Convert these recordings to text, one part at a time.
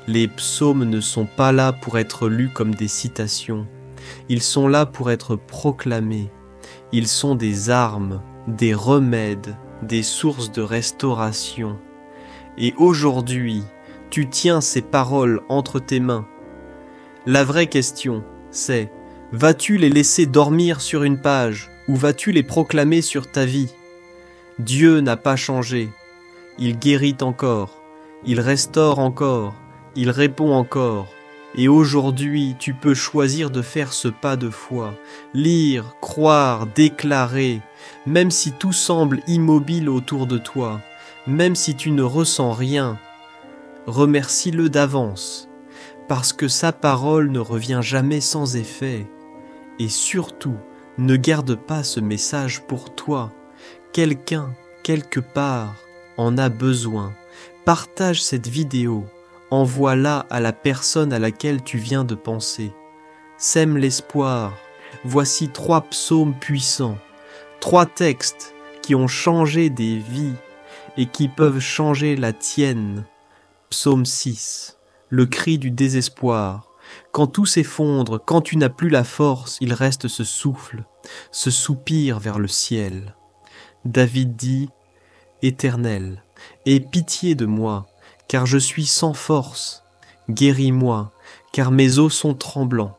Les psaumes ne sont pas là pour être lus comme des citations. Ils sont là pour être proclamés. Ils sont des armes, des remèdes, des sources de restauration. Et aujourd'hui, tu tiens ces paroles entre tes mains. La vraie question, c'est, vas-tu les laisser dormir sur une page ou vas-tu les proclamer sur ta vie? Dieu n'a pas changé. Il guérit encore, il restaure encore, il répond encore. Et aujourd'hui, tu peux choisir de faire ce pas de foi, lire, croire, déclarer, même si tout semble immobile autour de toi, même si tu ne ressens rien. Remercie-le d'avance, parce que sa parole ne revient jamais sans effet. Et surtout, ne garde pas ce message pour toi. Quelqu'un, quelque part, en a besoin. Partage cette vidéo. Envoie-la à la personne à laquelle tu viens de penser. Sème l'espoir. Voici 3 psaumes puissants, 3 textes qui ont changé des vies et qui peuvent changer la tienne. Psaume 6, le cri du désespoir. Quand tout s'effondre, quand tu n'as plus la force, il reste ce souffle, ce soupir vers le ciel. David dit, « Éternel, aie pitié de moi, car je suis sans force. Guéris-moi, car mes os sont tremblants.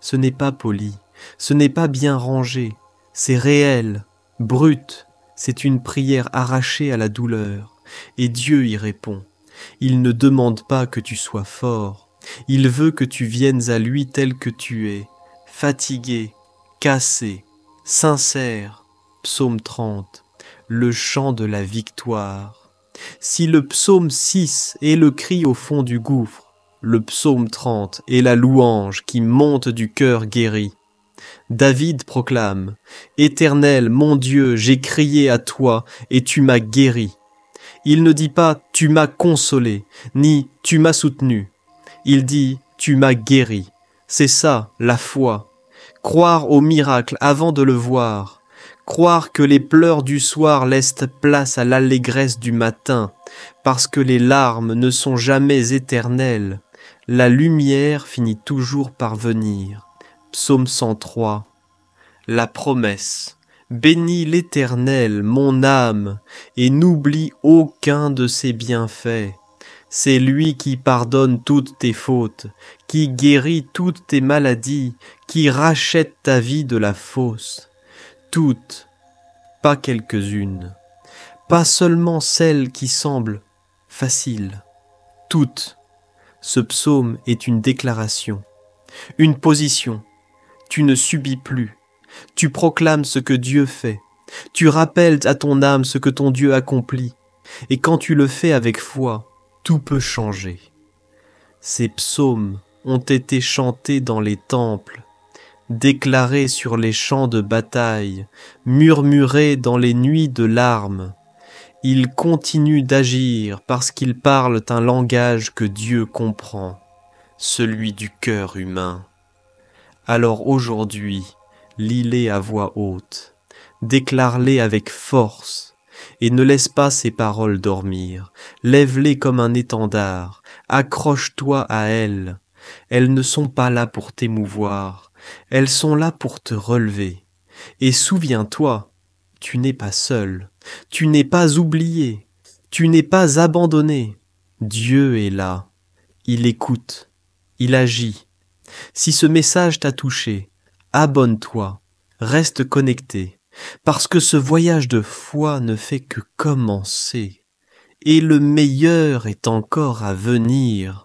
Ce n'est pas poli, ce n'est pas bien rangé, c'est réel, brut, c'est une prière arrachée à la douleur. Et Dieu y répond. Il ne demande pas que tu sois fort, il veut que tu viennes à lui tel que tu es, fatigué, cassé, sincère. » Psaume 30, le chant de la victoire. Si le psaume 6 est le cri au fond du gouffre, le psaume 30 est la louange qui monte du cœur guéri. David proclame, « Éternel, mon Dieu, j'ai crié à toi et tu m'as guéri. » Il ne dit pas « tu m'as consolé » ni « tu m'as soutenu ». Il dit « tu m'as guéri ». C'est ça, la foi. Croire au miracle avant de le voir. Croire que les pleurs du soir laissent place à l'allégresse du matin, parce que les larmes ne sont jamais éternelles. La lumière finit toujours par venir. Psaume 103. La promesse. Bénis l'Éternel, mon âme, et n'oublie aucun de ses bienfaits. C'est lui qui pardonne toutes tes fautes, qui guérit toutes tes maladies, qui rachète ta vie de la fosse. Toutes, pas quelques-unes, pas seulement celles qui semblent faciles, toutes. Ce psaume est une déclaration, une position. Tu ne subis plus. Tu proclames ce que Dieu fait. Tu rappelles à ton âme ce que ton Dieu accomplit. Et quand tu le fais avec foi, tout peut changer. Ces psaumes ont été chantés dans les temples, déclarés sur les champs de bataille, murmurés dans les nuits de larmes. Ils continuent d'agir parce qu'ils parlent un langage que Dieu comprend, celui du cœur humain. Alors aujourd'hui, lis-les à voix haute, déclare-les avec force, et ne laisse pas ces paroles dormir. Lève-les comme un étendard, accroche-toi à elles. Elles ne sont pas là pour t'émouvoir, elles sont là pour te relever. Et souviens-toi, tu n'es pas seul, tu n'es pas oublié, tu n'es pas abandonné. Dieu est là, il écoute, il agit. Si ce message t'a touché, abonne-toi, reste connecté, parce que ce voyage de foi ne fait que commencer, et le meilleur est encore à venir.